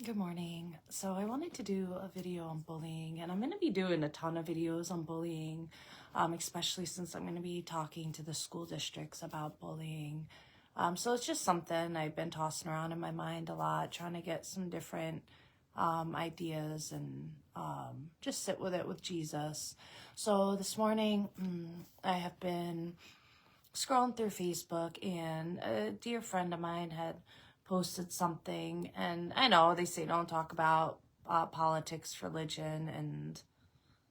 Good morning. So I wanted to do a video on bullying, and I'm going to be doing a ton of videos on bullying, especially since I'm going to be talking to the school districts about bullying. So it's just something I've been tossing around in my mind a lot, trying to get some different ideas and just sit with it with Jesus. So this morning, I have been scrolling through Facebook, and a dear friend of mine had posted something. And I know they say don't talk about politics, religion, and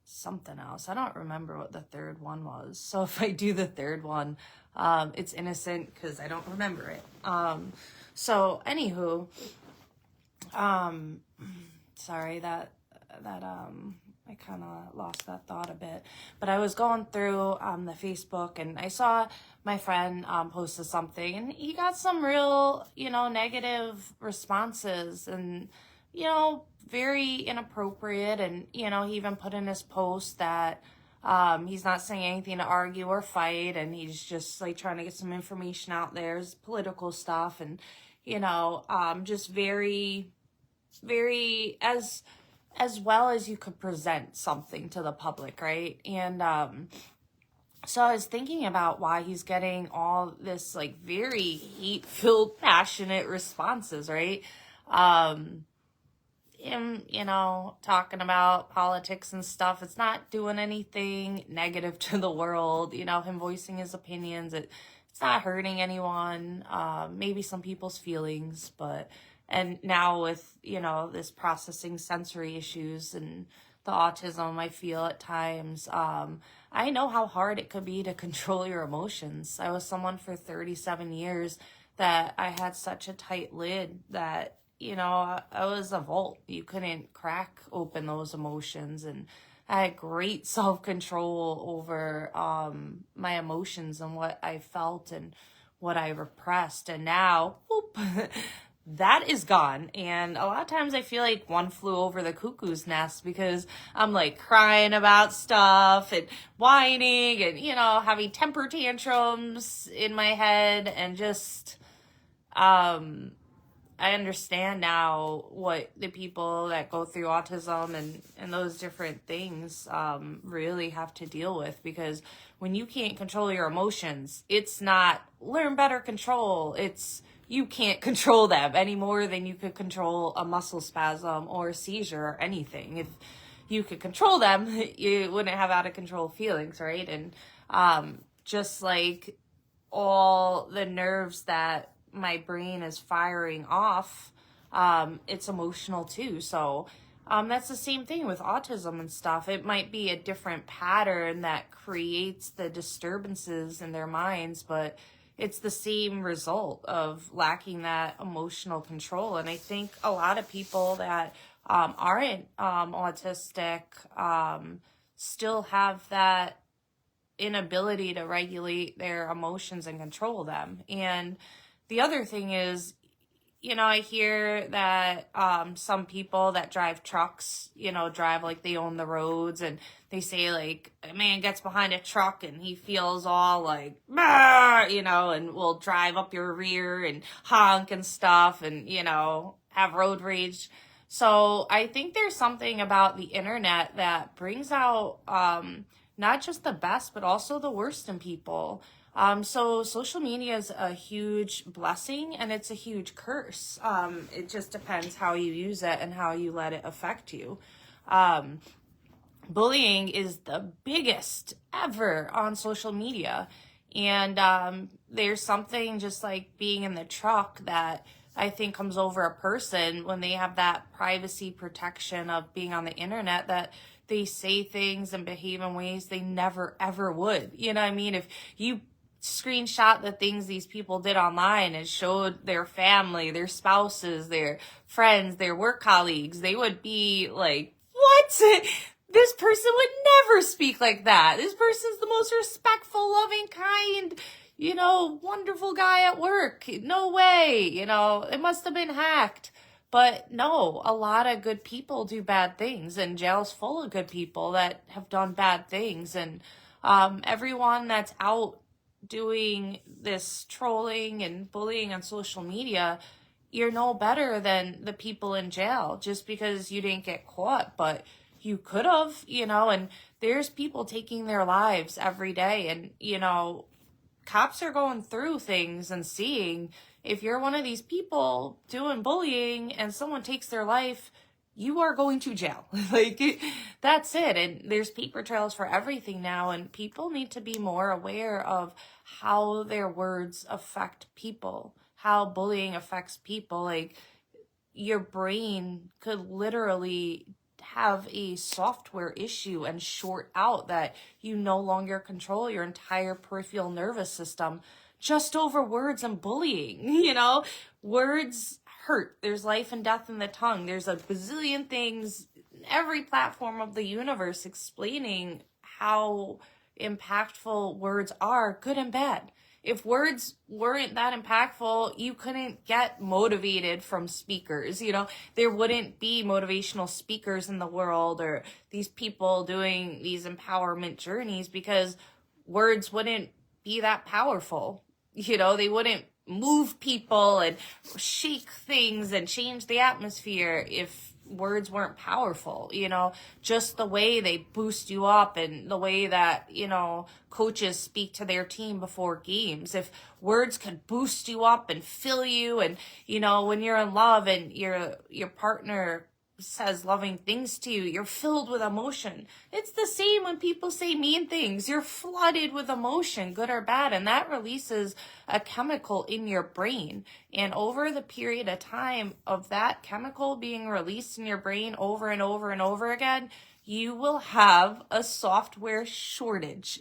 something else. I don't remember what the third one was. So if I do the third one, it's innocent because I don't remember it. So anywho, um, sorry that I kind of lost that thought a bit, but I was going through the Facebook, and I saw my friend posted something, and he got some real negative responses, and very inappropriate. And he even put in his post that he's not saying anything to argue or fight, and he's just like trying to get some information out there, his political stuff, and just very as well as you could present something to the public, right? And so I was thinking about why he's getting all this like very hate-filled, passionate responses, right? Him, talking about politics and stuff, it's not doing anything negative to the world. Him voicing his opinions, it's not hurting anyone. Maybe some people's feelings, but and now with this processing sensory issues and the autism I feel at times, I know how hard it could be to control your emotions. I was someone for 37 years that I had such a tight lid that I was a vault. You couldn't crack open those emotions, and I had great self-control over my emotions and what I felt and what I repressed. And now, whoop, that is gone. And a lot of times I feel like one flew over the cuckoo's nest because I'm like crying about stuff and whining and, having temper tantrums in my head, and just, I understand now what the people that go through autism and those different things really have to deal with, because when you can't control your emotions, it's not learn better control. It's you can't control them any more than you could control a muscle spasm or a seizure or anything. If you could control them, you wouldn't have out of control feelings, right? And just like all the nerves that my brain is firing off, it's emotional too. So that's the same thing with autism and stuff. It might be a different pattern that creates the disturbances in their minds, but it's the same result of lacking that emotional control. And I think a lot of people that aren't autistic still have that inability to regulate their emotions and control them. And the other thing is, I hear that some people that drive trucks, drive like they own the roads, and they say like a man gets behind a truck and he feels all like, "Bah," and will drive up your rear and honk and stuff and, have road rage. So I think there's something about the internet that brings out not just the best, but also the worst in people. So social media is a huge blessing and it's a huge curse. It just depends how you use it and how you let it affect you. Bullying is the biggest ever on social media. And there's something just like being in the truck that I think comes over a person when they have that privacy protection of being on the internet, that they say things and behave in ways they never ever would. You know what I mean? If you screenshot the things these people did online and showed their family, their spouses, their friends, their work colleagues, they would be like, what? This person would never speak like that. This person's the most respectful, loving, kind, wonderful guy at work. No way. It must have been hacked. But no, a lot of good people do bad things, and jail's full of good people that have done bad things. And everyone that's out doing this trolling and bullying on social media, you're no better than the people in jail just because you didn't get caught, but you could have, and there's people taking their lives every day. And, cops are going through things and seeing if you're one of these people doing bullying and someone takes their life, you are going to jail. Like, that's it. And there's paper trails for everything now. And people need to be more aware of how their words affect people, how bullying affects people. Like, your brain could literally have a software issue and short out that you no longer control your entire peripheral nervous system just over words and bullying. Words hurt. There's life and death in the tongue. There's a bazillion things, every platform of the universe explaining how impactful words are, good and bad. If words weren't that impactful, you couldn't get motivated from speakers. There wouldn't be motivational speakers in the world or these people doing these empowerment journeys because words wouldn't be that powerful. They wouldn't move people and shake things and change the atmosphere if words weren't powerful. Just the way they boost you up and the way that, coaches speak to their team before games. If words could boost you up and fill you, and, when you're in love and your partner says loving things to you, you're filled with emotion. It's the same when people say mean things. You're flooded with emotion, good or bad, and that releases a chemical in your brain. And over the period of time of that chemical being released in your brain over and over and over again, you will have a software shortage.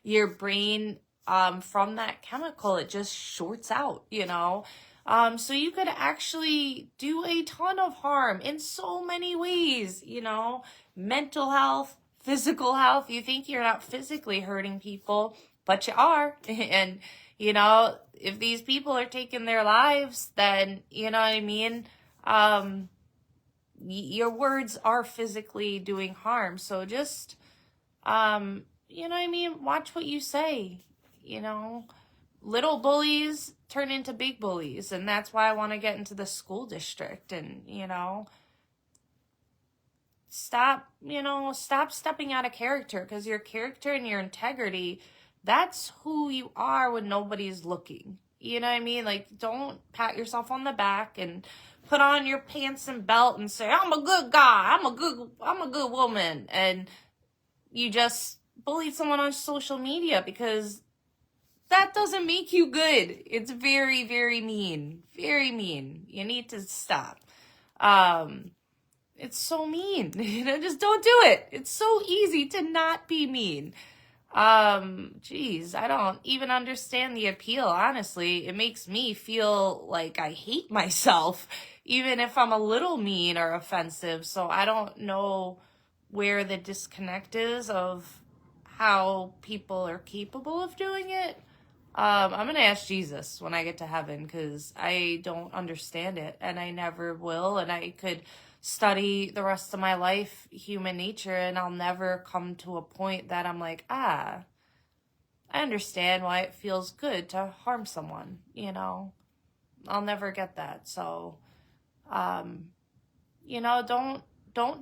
Your brain, from that chemical, it just shorts out, so you could actually do a ton of harm in so many ways, mental health, physical health. You think you're not physically hurting people, but you are. And, if these people are taking their lives, then, you know what I mean? Your words are physically doing harm. So just, watch what you say, Little bullies turn into big bullies, and that's why I want to get into the school district and, stop stepping out of character, because your character and your integrity, that's who you are when nobody's looking. You know what I mean? Like, don't pat yourself on the back and put on your pants and belt and say, I'm a good guy, I'm a good woman, and you just bullied someone on social media, because that doesn't make you good. It's very, very mean. Very mean. You need to stop. It's so mean. Just don't do it. It's so easy to not be mean. I don't even understand the appeal, honestly. It makes me feel like I hate myself, even if I'm a little mean or offensive. So I don't know where the disconnect is of how people are capable of doing it. I'm going to ask Jesus when I get to heaven, because I don't understand it, and I never will. And I could study the rest of my life human nature, and I'll never come to a point that I'm like, I understand why it feels good to harm someone, I'll never get that. So, don't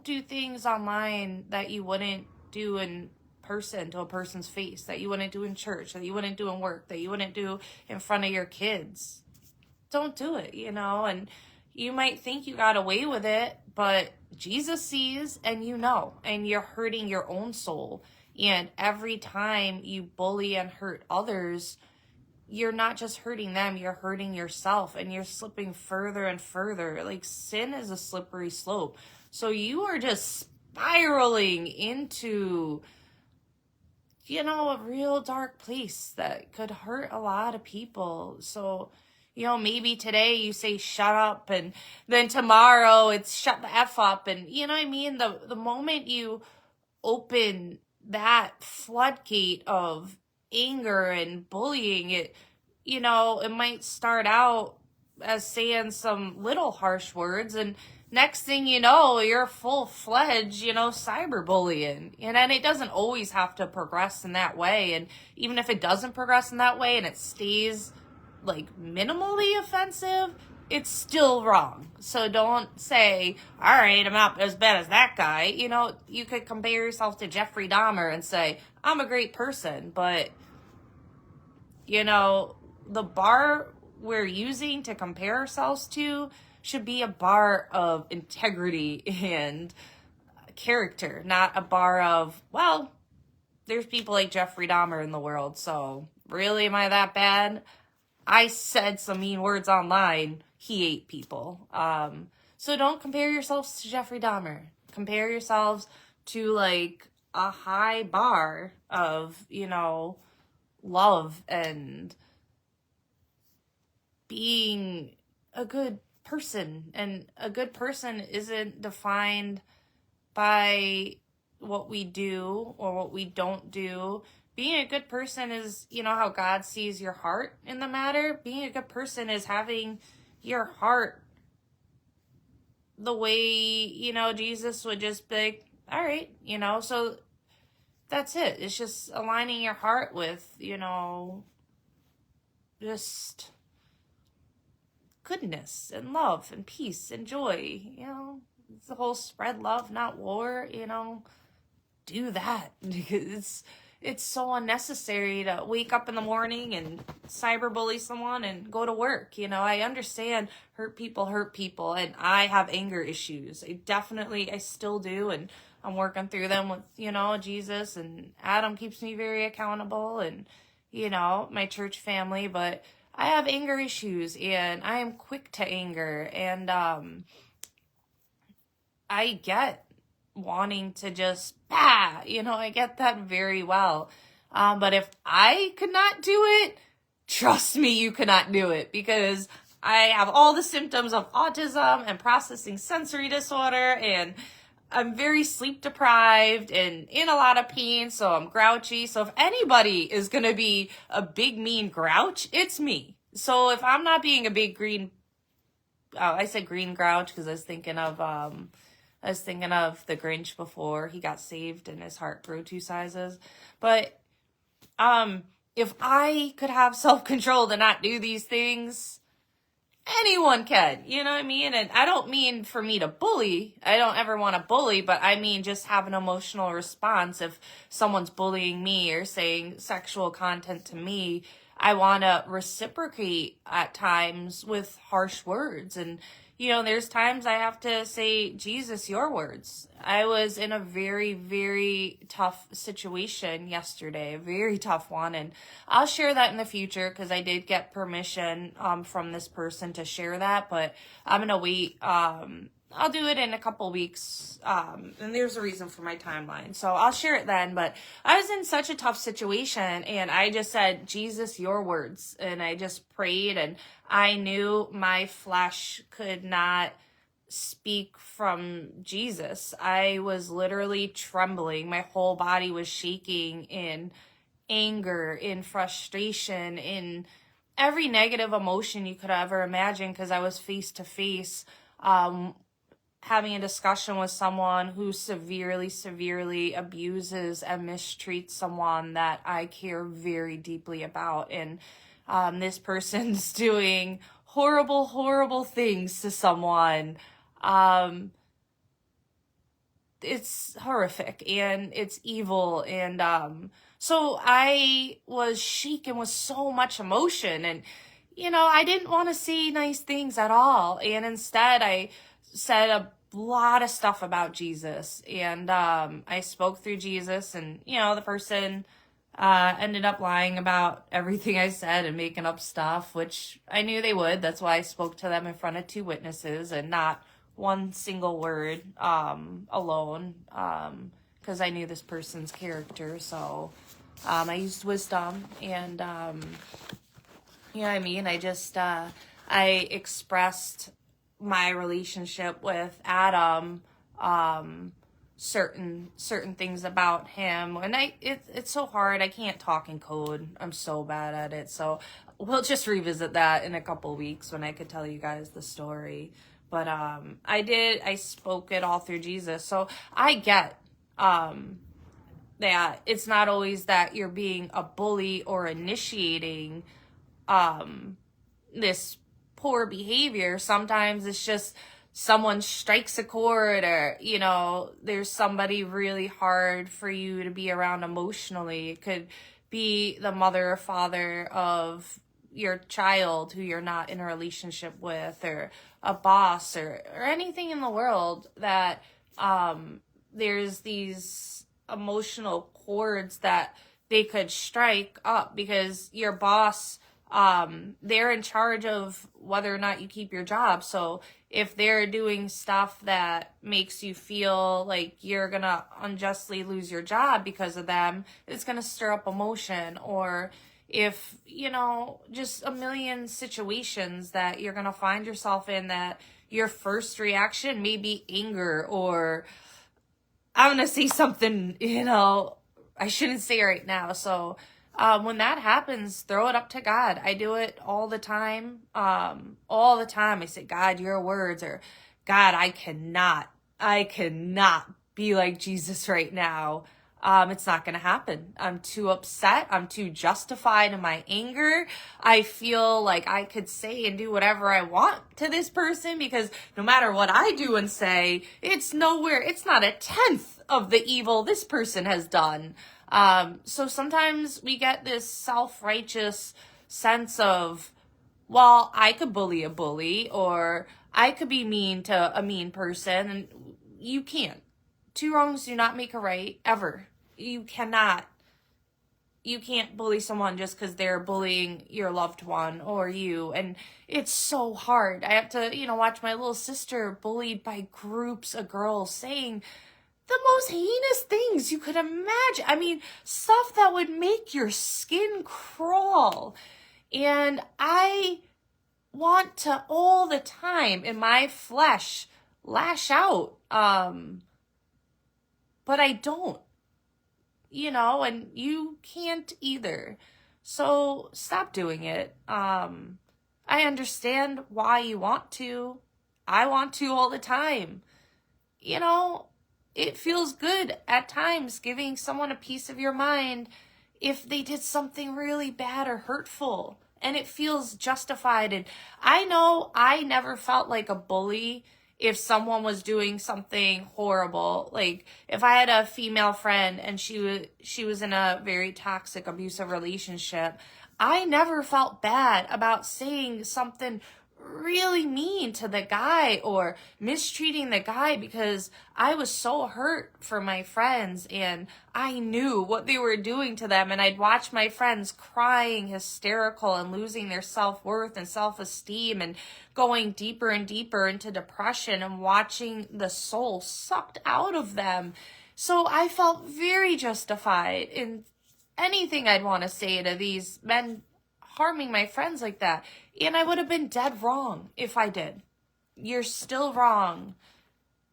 do things online that you wouldn't do in person to a person's face, that you wouldn't do in church, that you wouldn't do in work, that you wouldn't do in front of your kids. Don't do it, and you might think you got away with it, but Jesus sees, and and you're hurting your own soul. And every time you bully and hurt others, you're not just hurting them, you're hurting yourself, and you're slipping further and further. Like, sin is a slippery slope. So you are just spiraling into, a real dark place that could hurt a lot of people. So, maybe today you say shut up, and then tomorrow it's shut the F up. And the moment you open that floodgate of anger and bullying, it might start out as saying some little harsh words, and next thing you know, you're full-fledged, cyberbullying. And it doesn't always have to progress in that way. And even if it doesn't progress in that way and it stays, like, minimally offensive, it's still wrong. So don't say, all right, I'm not as bad as that guy. You know, you could compare yourself to Jeffrey Dahmer and say, I'm a great person. But, you know, the bar we're using to compare ourselves to should be a bar of integrity and character, not a bar of, well, there's people like Jeffrey Dahmer in the world, so really, am I that bad? I said some mean words online. He ate people. So don't compare yourselves to Jeffrey Dahmer. Compare yourselves to like a high bar of, you know, love and being a good person. And a good person isn't defined by what we do or what we don't do. Being a good person is, you know, how God sees your heart in the matter. Being a good person is having your heart the way, you know, Jesus would just be like, all right, you know, so that's it. It's just aligning your heart with, you know, just goodness and love and peace and joy, you know. It's the whole spread love, not war, you know. Do that because it's so unnecessary to wake up in the morning and cyberbully someone and go to work. You know, I understand hurt people, and I have anger issues. I still do, and I'm working through them with, you know, Jesus, and Adam keeps me very accountable, and, you know, my church family, but I have anger issues, and I am quick to anger, and I get wanting to just, you know, I get that very well. But if I could not do it, trust me, you cannot do it, because I have all the symptoms of autism and processing sensory disorder, and I'm very sleep deprived and in a lot of pain, so I'm grouchy. So if anybody is going to be a big mean grouch, it's me. So if I'm not being a big green, I said green grouch because I was thinking of the Grinch before he got saved and his heart grew 2 sizes. But if I could have self-control to not do these things, anyone can, you know what I mean? And I don't mean for me to bully. I don't ever want to bully, but I mean just have an emotional response. If someone's bullying me or saying sexual content to me, I want to reciprocate at times with harsh words. And, you know, there's times I have to say, Jesus, your words. I was in a very, very tough situation yesterday, a very tough one. And I'll share that in the future because I did get permission from this person to share that. But I'm going to wait. I'll do it in a couple weeks, and there's a reason for my timeline, so I'll share it then. But I was in such a tough situation, and I just said, Jesus, your words, and I just prayed, and I knew my flesh could not speak from Jesus. I was literally trembling. My whole body was shaking in anger, in frustration, in every negative emotion you could ever imagine, because I was face to face having a discussion with someone who severely abuses and mistreats someone that I care very deeply about. And this person's doing horrible things to someone. It's horrific and it's evil. And so I was shaken with so much emotion. And, you know, I didn't want to say nice things at all. And instead, I said a lot of stuff about Jesus, and I spoke through Jesus, and, you know, the person ended up lying about everything I said and making up stuff, which I knew they would. That's why I spoke to them in front of 2 witnesses and not one single word alone, because I knew this person's character. So I used wisdom, and you know what I mean? I just I expressed my relationship with Adam, certain things about him, and it's so hard. I can't talk in code. I'm so bad at it. So we'll just revisit that in a couple weeks when I could tell you guys the story. But I spoke it all through Jesus. So I get that it's not always that you're being a bully or initiating this poor behavior. Sometimes it's just someone strikes a chord, or, you know, there's somebody really hard for you to be around emotionally. It could be the mother or father of your child who you're not in a relationship with, or a boss, or anything in the world that there's these emotional chords that they could strike up, because your boss, they're in charge of whether or not you keep your job. So if they're doing stuff that makes you feel like you're gonna unjustly lose your job because of them, it's gonna stir up emotion. Or if, you know, just a million situations that you're gonna find yourself in, that your first reaction may be anger, or I'm gonna say something, you know, I shouldn't say right now. So when that happens, throw it up to God. I do it all the time. All the time. I say, God, your words, or God, I cannot be like Jesus right now. It's not going to happen. I'm too upset. I'm too justified in my anger. I feel like I could say and do whatever I want to this person, because no matter what I do and say, it's not a tenth of the evil this person has done. So sometimes we get this self-righteous sense of, well, I could bully a bully, or I could be mean to a mean person, and you can't. Two wrongs do not make a right, ever. You can't bully someone just because they're bullying your loved one or you. And it's so hard. I have to, you know, watch my little sister bullied by groups of girls saying the most heinous things you could imagine. I mean, stuff that would make your skin crawl. And I want to all the time in my flesh lash out. But I don't, you know, and you can't either. So stop doing it. I understand why you want to. I want to all the time. You know, it feels good at times giving someone a piece of your mind if they did something really bad or hurtful, and it feels justified. And I know I never felt like a bully if someone was doing something horrible. Like if I had a female friend and she was in a very toxic, abusive relationship, I never felt bad about saying something really mean to the guy or mistreating the guy, because I was so hurt for my friends and I knew what they were doing to them. And I'd watch my friends crying hysterical and losing their self-worth and self-esteem and going deeper and deeper into depression, and watching the soul sucked out of them. So I felt very justified in anything I'd want to say to these men harming my friends like that. And I would have been dead wrong if I did. You're still wrong.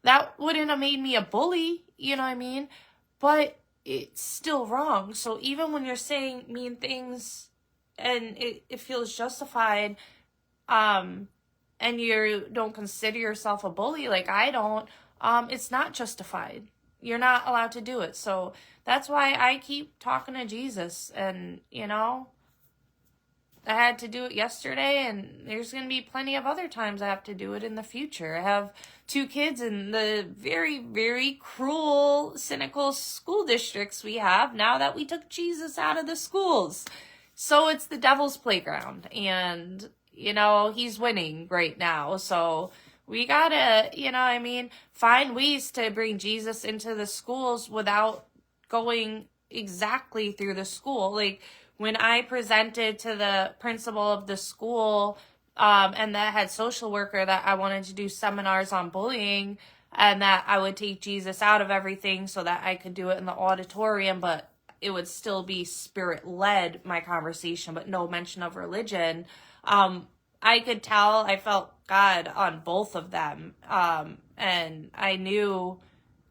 That wouldn't have made me a bully, you know what I mean? But it's still wrong. So even when you're saying mean things and it feels justified, and you don't consider yourself a bully like I don't, it's not justified. You're not allowed to do it. So that's why I keep talking to Jesus. And, you know, I had to do it yesterday, and there's going to be plenty of other times I have to do it in the future. I have 2 kids in the very, very cruel, cynical school districts we have now that we took Jesus out of the schools. So it's the devil's playground, and, you know, he's winning right now. So we gotta, you know what I mean, find ways to bring Jesus into the schools without going exactly through the school. Like, when I presented to the principal of the school, and that head social worker, that I wanted to do seminars on bullying, and that I would take Jesus out of everything so that I could do it in the auditorium, but it would still be spirit-led, my conversation, but no mention of religion. I could tell I felt God on both of them. And I knew,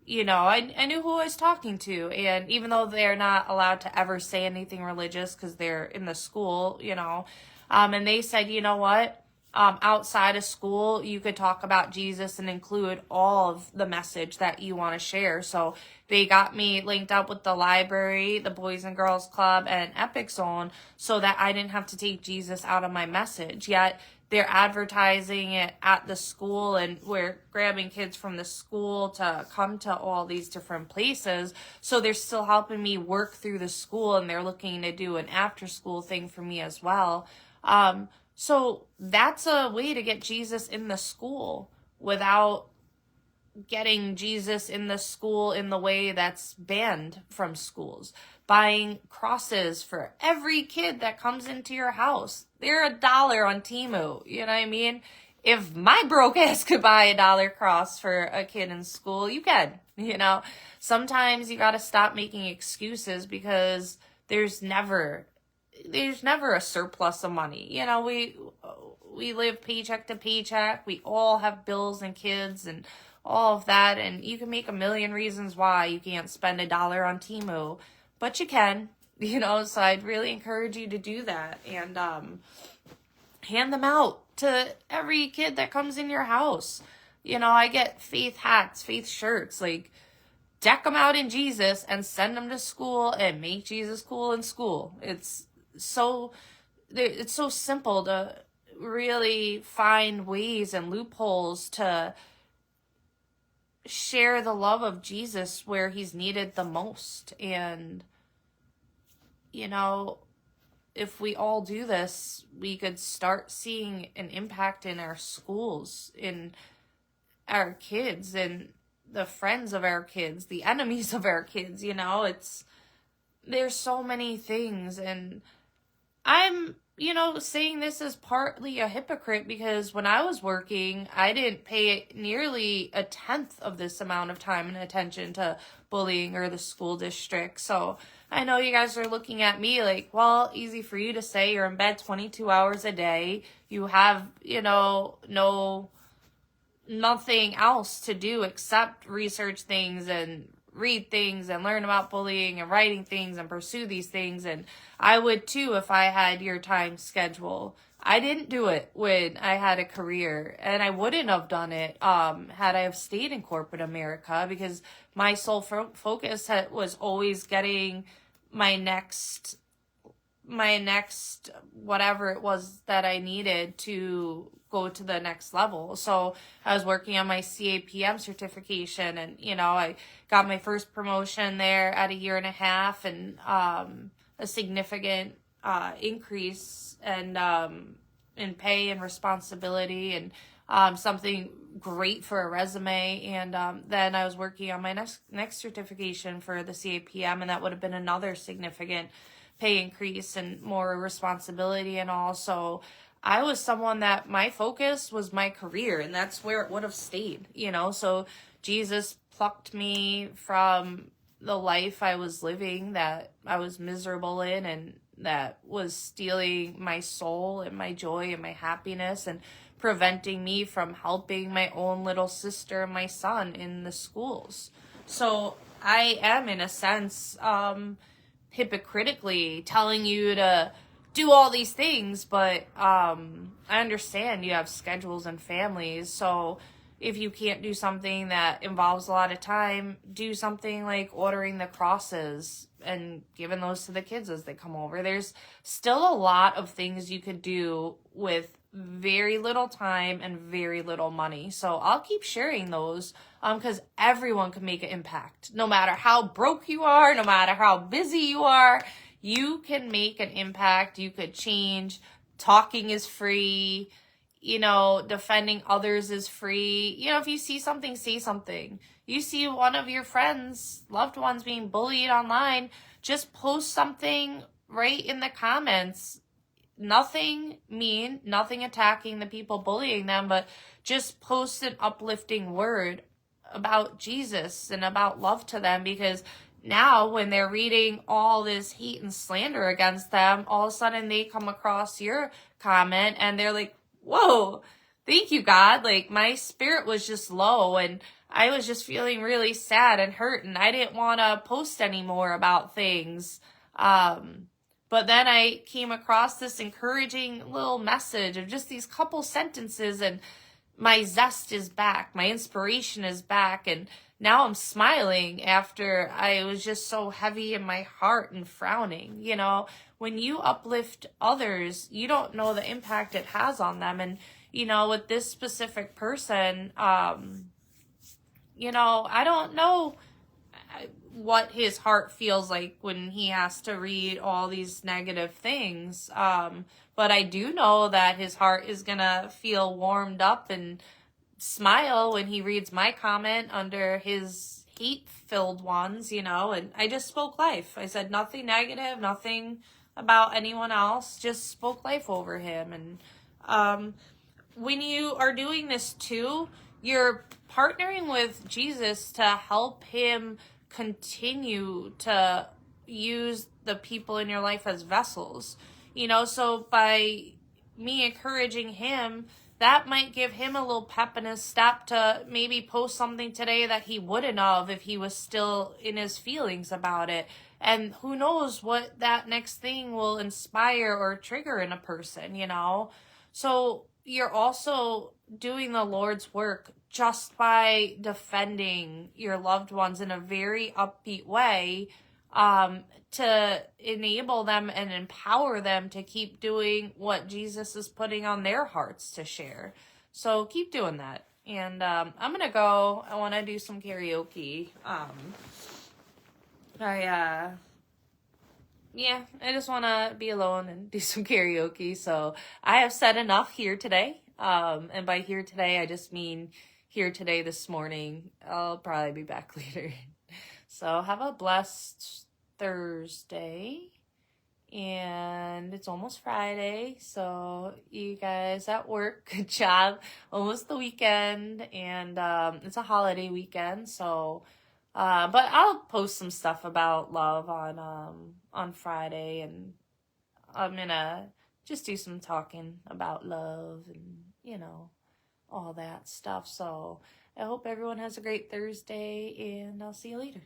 you know, I knew who I was talking to. And even though they're not allowed to ever say anything religious because they're in the school, you know, and they said, you know what, outside of school, you could talk about Jesus and include all of the message that you want to share. So they got me linked up with the library, the Boys and Girls Club, and Epic Zone, so that I didn't have to take Jesus out of my message. Yet they're advertising it at the school, and we're grabbing kids from the school to come to all these different places. So they're still helping me work through the school, and they're looking to do an after school thing for me as well. So that's a way to get Jesus in the school without getting Jesus in the school in the way that's banned from schools. Buying crosses for every kid that comes into your house. They're $1 on Temu. You know what I mean? If my broke ass could buy a $1 cross for a kid in school, you can. Sometimes you gotta stop making excuses, because there's never a surplus of money. We live paycheck to paycheck. We all have bills and kids and all of that, and you can make a million reasons why you can't spend $1 on Temu, but you can, so I'd really encourage you to do that, and hand them out to every kid that comes in your house. I get faith hats, faith shirts, like, deck them out in Jesus and send them to school and make Jesus cool in school. It's so simple to really find ways and loopholes to share the love of Jesus where he's needed the most. And, if we all do this, we could start seeing an impact in our schools, in our kids, and the friends of our kids, the enemies of our kids. There's so many things, and I'm, saying this as partly a hypocrite, because when I was working, I didn't pay nearly 1/10 of this amount of time and attention to bullying or the school district. So I know you guys are looking at me like, well, easy for you to say. You're in bed 22 hours a day. You have, nothing else to do except research things and read things and learn about bullying and writing things and pursue these things. And I would too if I had your time schedule. I didn't do it when I had a career, and I wouldn't have done it had I have stayed in corporate America, because my sole focus was always getting my next whatever it was that I needed to go to the next level. So I was working on my CAPM certification, and I got my first promotion there at 1.5 years, and a significant increase and in pay and responsibility, and something great for a resume. And then I was working on my next certification for the CAPM, and that would have been another significant pay increase and more responsibility and all. So I was someone that my focus was my career, and that's where it would have stayed, So Jesus plucked me from the life I was living that I was miserable in, and that was stealing my soul and my joy and my happiness, and preventing me from helping my own little sister and my son in the schools. So I am, in a sense, hypocritically telling you to do all these things, but I understand you have schedules and families. So if you can't do something that involves a lot of time, do something like ordering the crosses and giving those to the kids as they come over. There's still a lot of things you could do with very little time and very little money. So I'll keep sharing those because everyone can make an impact. No matter how broke you are, no matter how busy you are, you can make an impact. You could change. Talking is free. Defending others is free. If you see something, say something. You see one of your friends, loved ones being bullied online, just post something right in the comments. Nothing mean, nothing attacking the people bullying them, but just post an uplifting word about Jesus and about love to them, because now when they're reading all this hate and slander against them, all of a sudden they come across your comment and they're like, whoa, thank you, God. Like, my spirit was just low and I was just feeling really sad and hurt, and I didn't want to post anymore about things. But then I came across this encouraging little message of just these couple sentences, and my zest is back, my inspiration is back, and now I'm smiling after I was just so heavy in my heart and frowning. You know, when you uplift others, you don't know the impact it has on them. And, you know, with this specific person, you know, I don't know what his heart feels like when he has to read all these negative things. But I do know that his heart is going to feel warmed up and smile when he reads my comment under his hate-filled ones, you know. And I just spoke life. I said nothing negative, nothing about anyone else, just spoke life over him. And when you are doing this too, you're partnering with Jesus to help him continue to use the people in your life as vessels. You know, so by me encouraging him, that might give him a little pep in his step to maybe post something today that he wouldn't have if he was still in his feelings about it. And who knows what that next thing will inspire or trigger in a person, you know? So you're also doing the Lord's work just by defending your loved ones in a very upbeat way, to enable them and empower them to keep doing what Jesus is putting on their hearts to share. So keep doing that. And I'm going to go. I want to do some karaoke. I just want to be alone and do some karaoke. So I have said enough here today. And by here today, I just mean here today this morning. I'll probably be back later. So have a blessed Thursday. And it's almost Friday. So you guys at work, good job. Almost the weekend. And it's a holiday weekend. So but I'll post some stuff about love on Friday, and I'm gonna just do some talking about love and, you know, all that stuff. So I hope everyone has a great Thursday, and I'll see you later.